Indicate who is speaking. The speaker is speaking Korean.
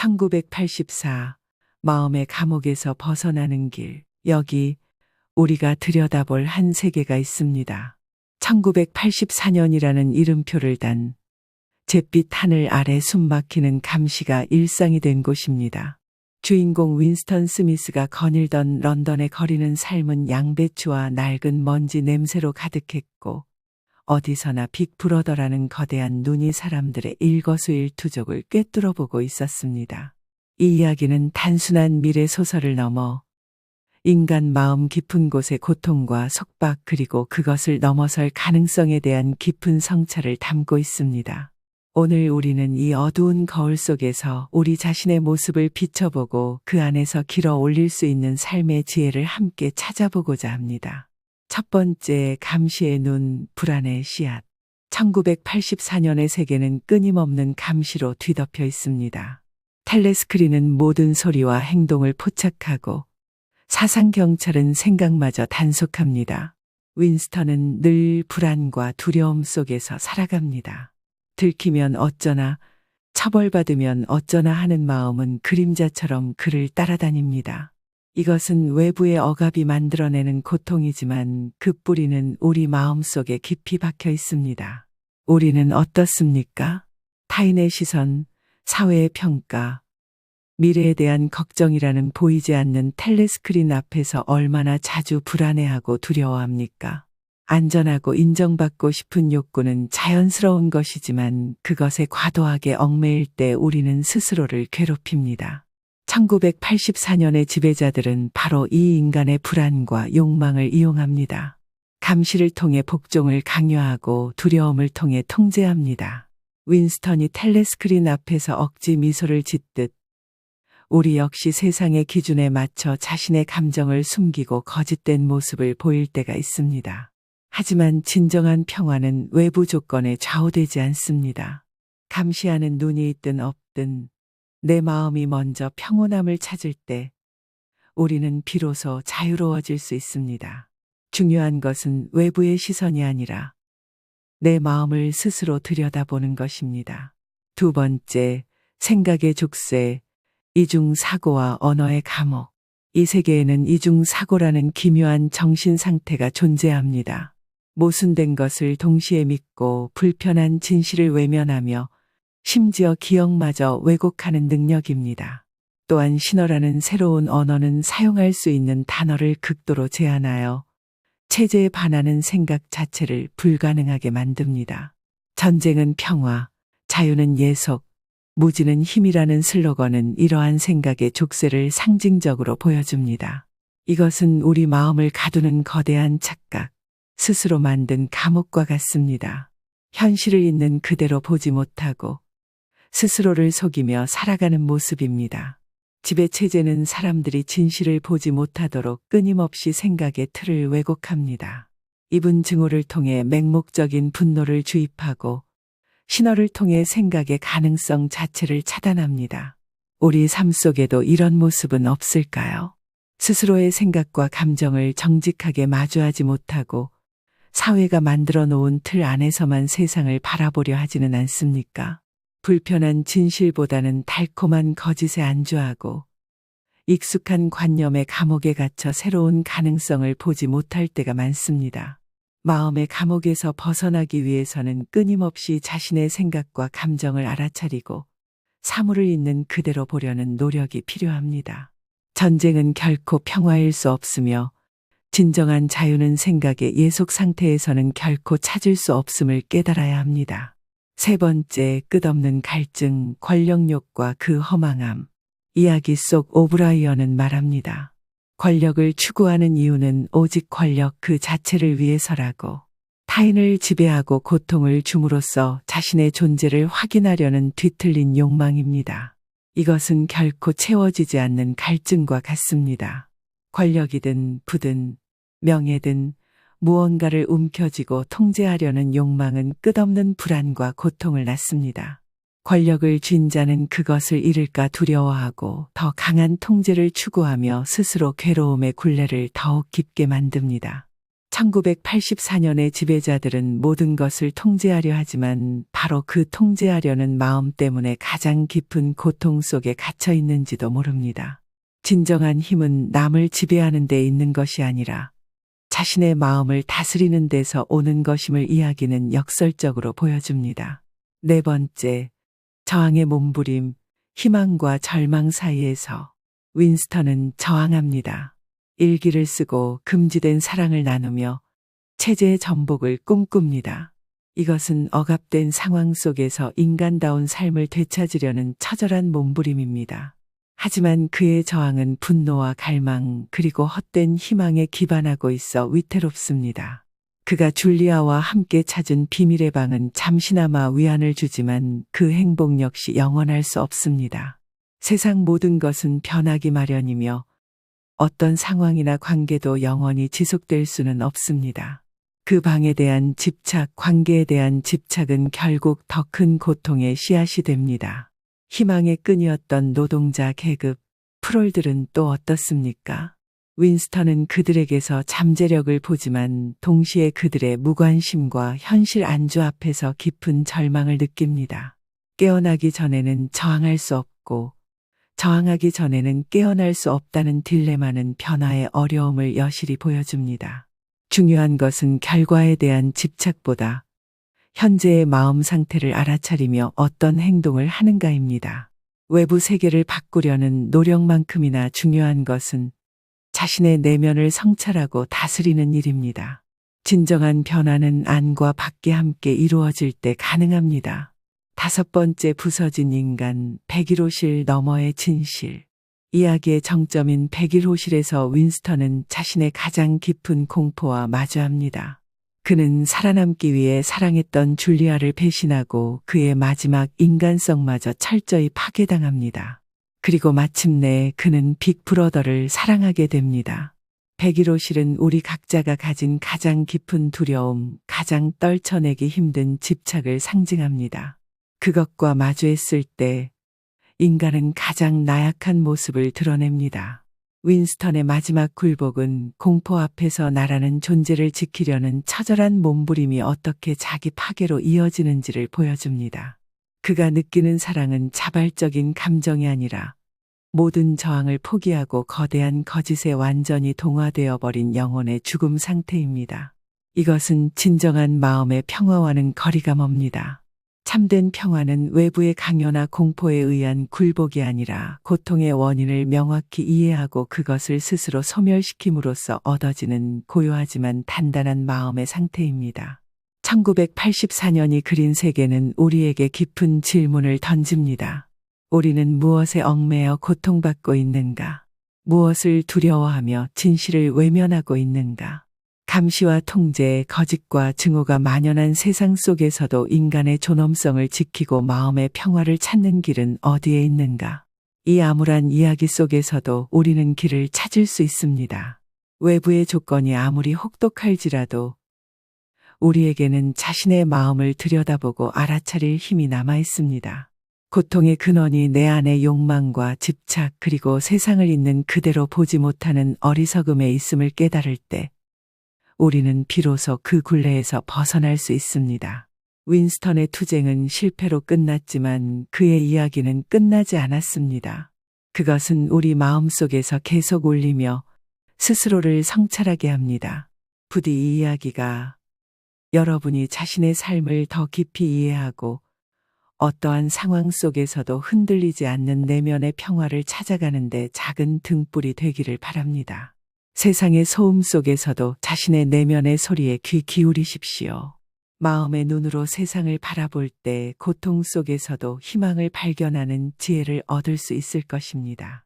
Speaker 1: 1984 마음의 감옥에서 벗어나는 길. 여기 우리가 들여다볼 한 세계가 있습니다. 1984년이라는 이름표를 단 잿빛 하늘 아래 숨막히는 감시가 일상이 된 곳입니다. 주인공 윈스턴 스미스가 거닐던 런던의 거리는 삶은 양배추와 낡은 먼지 냄새로 가득했고 어디서나 빅브러더라는 거대한 눈이 사람들의 일거수일투족을 꿰뚫어보고 있었습니다. 이 이야기는 단순한 미래 소설을 넘어 인간 마음 깊은 곳의 고통과 속박 그리고 그것을 넘어설 가능성에 대한 깊은 성찰을 담고 있습니다. 오늘 우리는 이 어두운 거울 속에서 우리 자신의 모습을 비춰보고 그 안에서 길어 올릴 수 있는 삶의 지혜를 함께 찾아보고자 합니다. 첫 번째, 감시의 눈, 불안의 씨앗. 1984년의 세계는 끊임없는 감시로 뒤덮여 있습니다. 텔레스크린은 모든 소리와 행동을 포착하고 사상경찰은 생각마저 단속합니다. 윈스턴은 늘 불안과 두려움 속에서 살아갑니다. 들키면 어쩌나, 처벌받으면 어쩌나 하는 마음은 그림자처럼 그를 따라다닙니다. 이것은 외부의 억압이 만들어내는 고통이지만 그 뿌리는 우리 마음속에 깊이 박혀 있습니다. 우리는 어떻습니까? 타인의 시선, 사회의 평가, 미래에 대한 걱정이라는 보이지 않는 텔레스크린 앞에서 얼마나 자주 불안해하고 두려워합니까? 안전하고 인정받고 싶은 욕구는 자연스러운 것이지만 그것에 과도하게 얽매일 때 우리는 스스로를 괴롭힙니다. 1984년의 지배자들은 바로 이 인간의 불안과 욕망을 이용합니다. 감시를 통해 복종을 강요하고 두려움을 통해 통제합니다. 윈스턴이 텔레스크린 앞에서 억지 미소를 짓듯 우리 역시 세상의 기준에 맞춰 자신의 감정을 숨기고 거짓된 모습을 보일 때가 있습니다. 하지만 진정한 평화는 외부 조건에 좌우되지 않습니다. 감시하는 눈이 있든 없든 내 마음이 먼저 평온함을 찾을 때 우리는 비로소 자유로워질 수 있습니다. 중요한 것은 외부의 시선이 아니라 내 마음을 스스로 들여다보는 것입니다. 두 번째, 생각의 족쇄, 이중사고와 언어의 감옥. 이 세계에는 이중사고라는 기묘한 정신상태가 존재합니다. 모순된 것을 동시에 믿고 불편한 진실을 외면하며 심지어 기억마저 왜곡하는 능력입니다. 또한 신어라는 새로운 언어는 사용할 수 있는 단어를 극도로 제한하여 체제에 반하는 생각 자체를 불가능하게 만듭니다. 전쟁은 평화, 자유는 예속, 무지는 힘이라는 슬로건은 이러한 생각의 족쇄를 상징적으로 보여줍니다. 이것은 우리 마음을 가두는 거대한 착각, 스스로 만든 감옥과 같습니다. 현실을 있는 그대로 보지 못하고 스스로를 속이며 살아가는 모습입니다. 지배체제는 사람들이 진실을 보지 못하도록 끊임없이 생각의 틀을 왜곡합니다. 입은 증오를 통해 맹목적인 분노를 주입하고 신호를 통해 생각의 가능성 자체를 차단합니다. 우리 삶 속에도 이런 모습은 없을까요? 스스로의 생각과 감정을 정직하게 마주하지 못하고 사회가 만들어 놓은 틀 안에서만 세상을 바라보려 하지는 않습니까? 불편한 진실보다는 달콤한 거짓에 안주하고 익숙한 관념의 감옥에 갇혀 새로운 가능성을 보지 못할 때가 많습니다. 마음의 감옥에서 벗어나기 위해서는 끊임없이 자신의 생각과 감정을 알아차리고 사물을 있는 그대로 보려는 노력이 필요합니다. 전쟁은 결코 평화일 수 없으며 진정한 자유는 생각의 예속 상태에서는 결코 찾을 수 없음을 깨달아야 합니다. 세 번째, 끝없는 갈증, 권력욕과 그 허망함. 이야기 속 오브라이언은 말합니다. 권력을 추구하는 이유는 오직 권력 그 자체를 위해서라고. 타인을 지배하고 고통을 줌으로써 자신의 존재를 확인하려는 뒤틀린 욕망입니다. 이것은 결코 채워지지 않는 갈증과 같습니다. 권력이든 부든 명예든 무언가를 움켜쥐고 통제하려는 욕망은 끝없는 불안과 고통을 낳습니다. 권력을 쥔 자는 그것을 잃을까 두려워하고 더 강한 통제를 추구하며 스스로 괴로움의 굴레를 더욱 깊게 만듭니다. 1984년의 지배자들은 모든 것을 통제하려 하지만 바로 그 통제하려는 마음 때문에 가장 깊은 고통 속에 갇혀 있는지도 모릅니다. 진정한 힘은 남을 지배하는 데 있는 것이 아니라 자신의 마음을 다스리는 데서 오는 것임을 이야기는 역설적으로 보여줍니다. 네 번째, 저항의 몸부림, 희망과 절망 사이에서 윈스턴은 저항합니다. 일기를 쓰고 금지된 사랑을 나누며 체제의 전복을 꿈꿉니다. 이것은 억압된 상황 속에서 인간다운 삶을 되찾으려는 처절한 몸부림입니다. 하지만 그의 저항은 분노와 갈망 그리고 헛된 희망에 기반하고 있어 위태롭습니다. 그가 줄리아와 함께 찾은 비밀의 방은 잠시나마 위안을 주지만 그 행복 역시 영원할 수 없습니다. 세상 모든 것은 변하기 마련이며 어떤 상황이나 관계도 영원히 지속될 수는 없습니다. 그 방에 대한 집착, 관계에 대한 집착은 결국 더 큰 고통의 씨앗이 됩니다. 희망의 끈이었던 노동자 계급, 프롤들은 또 어떻습니까? 윈스턴은 그들에게서 잠재력을 보지만 동시에 그들의 무관심과 현실 안주 앞에서 깊은 절망을 느낍니다. 깨어나기 전에는 저항할 수 없고 저항하기 전에는 깨어날 수 없다는 딜레마는 변화의 어려움을 여실히 보여줍니다. 중요한 것은 결과에 대한 집착보다 현재의 마음 상태를 알아차리며 어떤 행동을 하는가입니다. 외부 세계를 바꾸려는 노력만큼이나 중요한 것은 자신의 내면을 성찰하고 다스리는 일입니다. 진정한 변화는 안과 밖에 함께 이루어질 때 가능합니다. 다섯 번째, 부서진 인간, 백일호실 너머의 진실. 이야기의 정점인 백일호실에서 윈스턴은 자신의 가장 깊은 공포와 마주합니다. 그는 살아남기 위해 사랑했던 줄리아를 배신하고 그의 마지막 인간성마저 철저히 파괴당합니다. 그리고 마침내 그는 빅브러더를 사랑하게 됩니다. 백일호실은 우리 각자가 가진 가장 깊은 두려움, 가장 떨쳐내기 힘든 집착을 상징합니다. 그것과 마주했을 때 인간은 가장 나약한 모습을 드러냅니다. 윈스턴의 마지막 굴복은 공포 앞에서 나라는 존재를 지키려는 처절한 몸부림이 어떻게 자기 파괴로 이어지는지를 보여줍니다. 그가 느끼는 사랑은 자발적인 감정이 아니라 모든 저항을 포기하고 거대한 거짓에 완전히 동화되어 버린 영혼의 죽음 상태입니다. 이것은 진정한 마음의 평화와는 거리가 멉니다. 참된 평화는 외부의 강요나 공포에 의한 굴복이 아니라 고통의 원인을 명확히 이해하고 그것을 스스로 소멸시킴으로써 얻어지는 고요하지만 단단한 마음의 상태입니다. 1984년이 그린 세계는 우리에게 깊은 질문을 던집니다. 우리는 무엇에 얽매여 고통받고 있는가? 무엇을 두려워하며 진실을 외면하고 있는가? 감시와 통제, 거짓과 증오가 만연한 세상 속에서도 인간의 존엄성을 지키고 마음의 평화를 찾는 길은 어디에 있는가? 이 암울한 이야기 속에서도 우리는 길을 찾을 수 있습니다. 외부의 조건이 아무리 혹독할지라도 우리에게는 자신의 마음을 들여다보고 알아차릴 힘이 남아 있습니다. 고통의 근원이 내 안의 욕망과 집착 그리고 세상을 있는 그대로 보지 못하는 어리석음에 있음을 깨달을 때 우리는 비로소 그 굴레에서 벗어날 수 있습니다. 윈스턴의 투쟁은 실패로 끝났지만 그의 이야기는 끝나지 않았습니다. 그것은 우리 마음속에서 계속 울리며 스스로를 성찰하게 합니다. 부디 이 이야기가 여러분이 자신의 삶을 더 깊이 이해하고 어떠한 상황 속에서도 흔들리지 않는 내면의 평화를 찾아가는데 작은 등불이 되기를 바랍니다. 세상의 소음 속에서도 자신의 내면의 소리에 귀 기울이십시오. 마음의 눈으로 세상을 바라볼 때 고통 속에서도 희망을 발견하는 지혜를 얻을 수 있을 것입니다.